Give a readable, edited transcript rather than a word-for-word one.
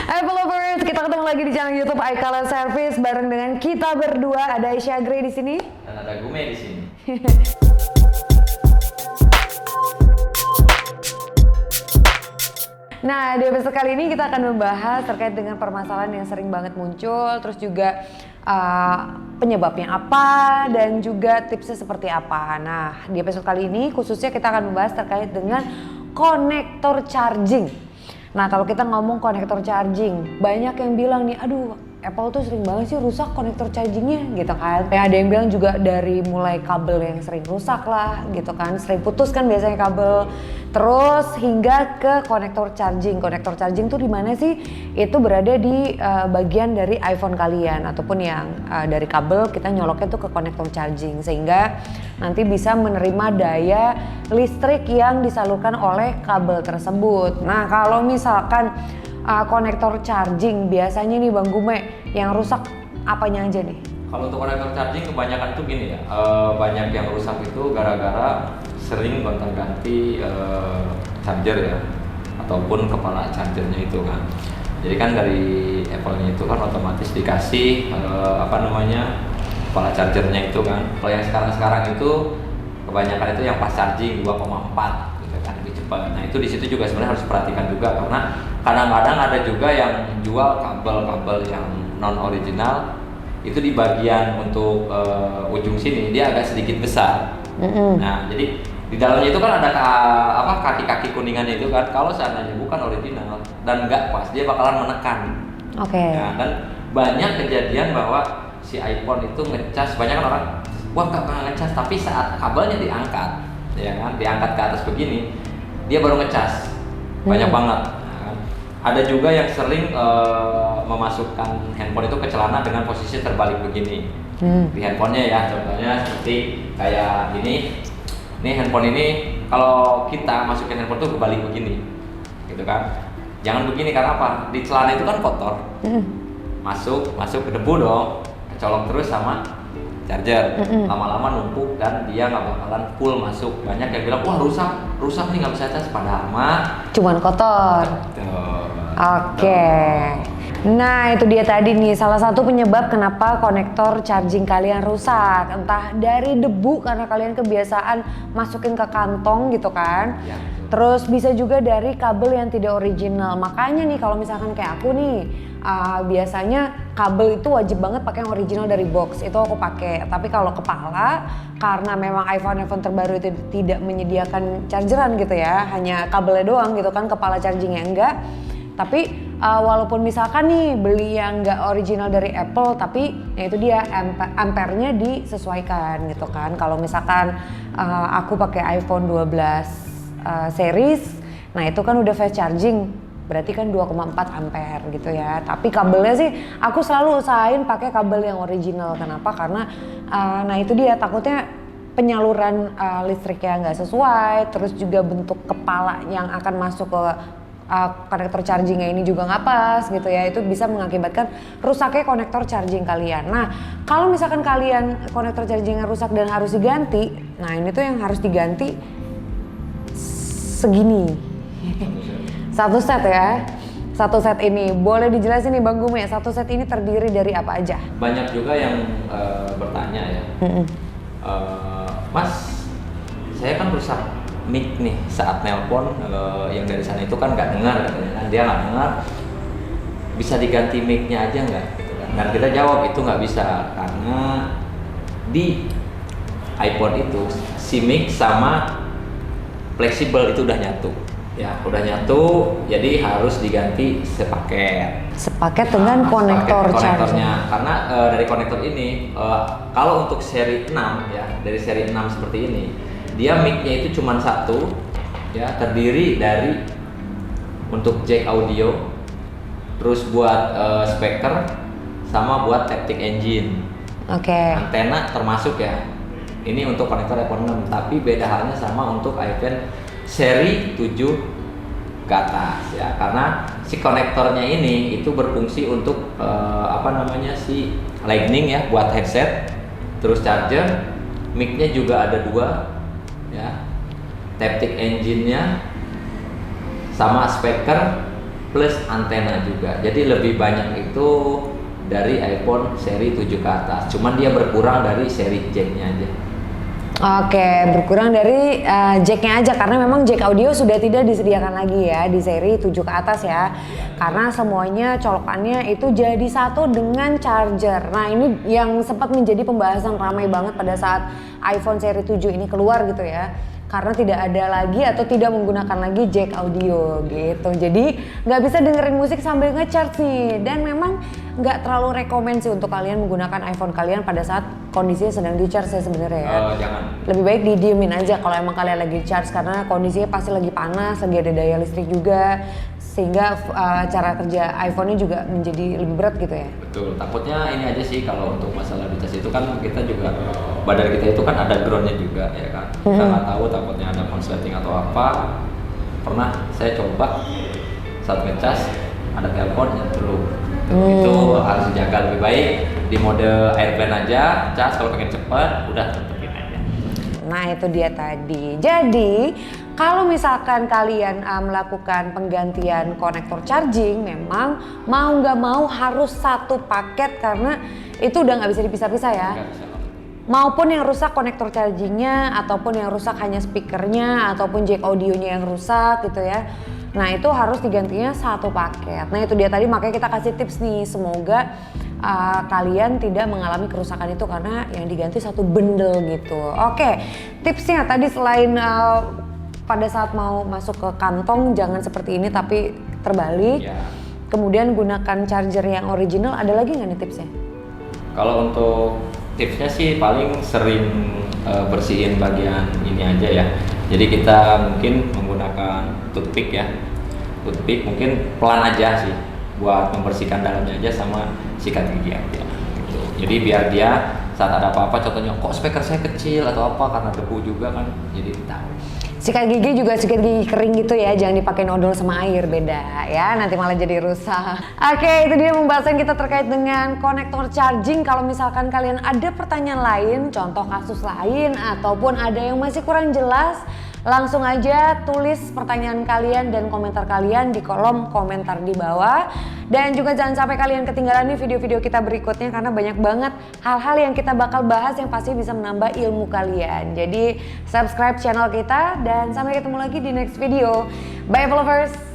Hai followers, kita ketemu lagi di channel YouTube iKala Service bareng dengan kita berdua. Ada Aisyah Grey di sini dan ada Gume di sini. Nah, di episode kali ini kita akan membahas terkait dengan permasalahan yang sering banget muncul, terus juga penyebabnya apa dan juga tipsnya seperti apa. Nah, di episode kali ini khususnya kita akan membahas terkait dengan konektor charging. Nah, kalau kita ngomong konektor charging, banyak yang bilang nih, aduh Apple tuh sering banget sih rusak konektor chargingnya gitu kan. Ada yang bilang juga dari mulai kabel yang sering rusak lah gitu kan, sering putus kan biasanya kabel. Terus hingga ke konektor charging. Konektor charging tuh di mana sih? Itu berada di bagian dari iPhone kalian ataupun yang dari kabel kita nyoloknya tuh ke konektor charging sehingga nanti bisa menerima daya listrik yang disalurkan oleh kabel tersebut. Nah, kalau misalkan konektor charging biasanya nih Bang Gume yang rusak apanya aja nih? Kalau untuk konektor charging kebanyakan itu gini ya, banyak yang rusak itu gara-gara sering gonta-ganti charger ya, ataupun kepala chargernya itu kan. Jadi kan dari Apple-nya itu kan otomatis dikasih kepala chargernya itu kan. Kalau yang sekarang itu kebanyakan itu yang fast charging 2,4 gitu kan, lebih cepat. Nah itu di situ juga sebenarnya harus perhatikan juga karena kadang-kadang ada juga yang jual kabel-kabel yang non original itu di bagian untuk ujung sini dia agak sedikit besar. Nah jadi di dalamnya itu kan ada kaki-kaki kuningannya itu kan, kalau seandainya bukan original dan nggak pas dia bakalan menekan. Oke. Nah, dan banyak kejadian bahwa si iPhone itu ngecas, banyak kan orang wah nggak pernah ngecas, tapi saat kabelnya diangkat ya kan, diangkat ke atas begini dia baru ngecas. Banyak banget. Ada juga yang sering memasukkan handphone itu ke celana dengan posisi terbalik begini. Di handphonenya ya, contohnya seperti kayak gini. Ini handphone ini kalau kita masukin handphone tuh kebalik begini, gitu kan? Jangan begini karena apa? Di celana itu kan kotor, masuk ke debu dong, kecolok terus sama charger, lama-lama numpuk dan dia nggak bakalan full masuk. Banyak yang bilang wah rusak nih nggak bisa cas, padahal mah Cuman kotor. Oke. Nah itu dia tadi nih salah satu penyebab kenapa konektor charging kalian rusak. Entah dari debu karena kalian kebiasaan masukin ke kantong gitu kan ya. Terus bisa juga dari kabel yang tidak original. Makanya nih kalau misalkan kayak aku nih biasanya kabel itu wajib banget pakai yang original dari box, itu aku pakai. Tapi kalau kepala karena memang iPhone terbaru itu tidak menyediakan chargeran gitu ya, hanya kabelnya doang gitu kan, kepala chargingnya enggak. Tapi walaupun misalkan nih beli yang nggak original dari Apple, tapi ya itu dia ampernya disesuaikan gitu kan. Kalau misalkan aku pakai iPhone 12 series, nah itu kan udah fast charging, berarti kan 2,4 ampere gitu ya. Tapi kabelnya sih aku selalu usahain pakai kabel yang original. Kenapa? Karena nah itu dia takutnya penyaluran listriknya nggak sesuai, terus juga bentuk kepala yang akan masuk ke konektor chargingnya ini juga nggak pas gitu ya, itu bisa mengakibatkan rusaknya konektor charging kalian. Nah kalau misalkan kalian konektor chargingnya rusak dan harus diganti, nah ini tuh yang harus diganti segini satu set ya. Satu set ini boleh dijelasin nih Bang Gume, satu set ini terdiri dari apa aja? Banyak juga yang bertanya ya, Mas saya kan rusak mic nih saat nelpon, yang dari sana itu kan nggak dengar katanya kan, dia nggak dengar, bisa diganti mic-nya aja nggak? Dan kita jawab itu nggak bisa karena di iPhone itu si mic sama fleksibel itu udah nyatu ya, jadi harus diganti sepaket dengan konektor konektornya karena dari konektor ini kalau untuk seri 6 ya, dari seri 6 seperti ini dia mic-nya itu cuma satu ya, terdiri dari untuk jack audio, terus buat speaker sama buat Taptic Engine. Antena termasuk ya. Ini untuk konektor iPhone 6, tapi beda halnya sama untuk iPhone seri 7 ke atas ya, karena si konektornya ini itu berfungsi untuk si lightning ya buat headset, terus charger, mic-nya juga ada 2 ya, Taptic Engine-nya sama speaker plus antena juga. Jadi lebih banyak itu dari iPhone seri 7 ke atas. Cuman dia berkurang dari seri jack-nya aja. Oke, berkurang dari jack-nya aja karena memang jack audio sudah tidak disediakan lagi ya di seri 7 ke atas ya. Karena semuanya colokannya itu jadi satu dengan charger. Nah, ini yang sempat menjadi pembahasan ramai banget pada saat iPhone seri 7 ini keluar gitu ya. Karena tidak ada lagi atau tidak menggunakan lagi jack audio gitu. Jadi nggak bisa dengerin musik sambil nge-charge nih. Dan memang nggak terlalu rekomen sih untuk kalian menggunakan iPhone kalian pada saat kondisinya sedang di-charge ya sebenarnya ya. Jangan. Lebih baik didiemin aja kalau emang kalian lagi charge karena kondisinya pasti lagi panas, lagi ada daya listrik juga. Sehingga cara kerja iPhone-nya juga menjadi lebih berat gitu ya. Betul, takutnya ini aja sih kalau untuk masalah di tas itu kan kita juga badan kita itu kan ada groundnya juga ya kan. Kita nggak tahu takutnya ada konsleting atau apa. Pernah saya coba saat ngecas ada telepon yang dulu. Itu harus dijaga lebih baik di mode airplane aja, cas kalau pengen cepat udah tetepin aja. Nah itu dia tadi. Jadi kalau misalkan kalian melakukan penggantian konektor charging, memang mau nggak mau harus satu paket karena itu udah nggak bisa dipisah-pisah ya. Nggak bisa. Maupun yang rusak konektor chargingnya, ataupun yang rusak hanya speakernya, ataupun jack audionya yang rusak gitu ya. Nah itu harus digantinya satu paket. Nah itu dia tadi makanya kita kasih tips nih, semoga kalian tidak mengalami kerusakan itu karena yang diganti satu bundle gitu. Oke, tipsnya tadi selain pada saat mau masuk ke kantong jangan seperti ini tapi terbalik. Ya. Kemudian gunakan charger yang original. Ada lagi nggak nih tipsnya? Kalau untuk tipsnya sih paling sering bersihin bagian ini aja ya. Jadi kita mungkin menggunakan toothpick ya. Toothpick mungkin pelan aja sih buat membersihkan dalamnya aja sama sikat gigi aja. Gitu. Jadi biar dia saat ada apa-apa, contohnya kok speaker saya kecil atau apa karena debu juga kan, jadi tahu. Sikat gigi juga sikat gigi kering gitu ya, jangan dipakai odol sama air, beda ya, nanti malah jadi rusak. Oke, itu dia pembahasan kita terkait dengan konektor charging. Kalau misalkan kalian ada pertanyaan lain, contoh kasus lain, ataupun ada yang masih kurang jelas, langsung aja tulis pertanyaan kalian dan komentar kalian di kolom komentar di bawah. Dan juga jangan sampai kalian ketinggalan nih video-video kita berikutnya karena banyak banget hal-hal yang kita bakal bahas yang pasti bisa menambah ilmu kalian. Jadi subscribe channel kita dan sampai ketemu lagi di next video. Bye followers!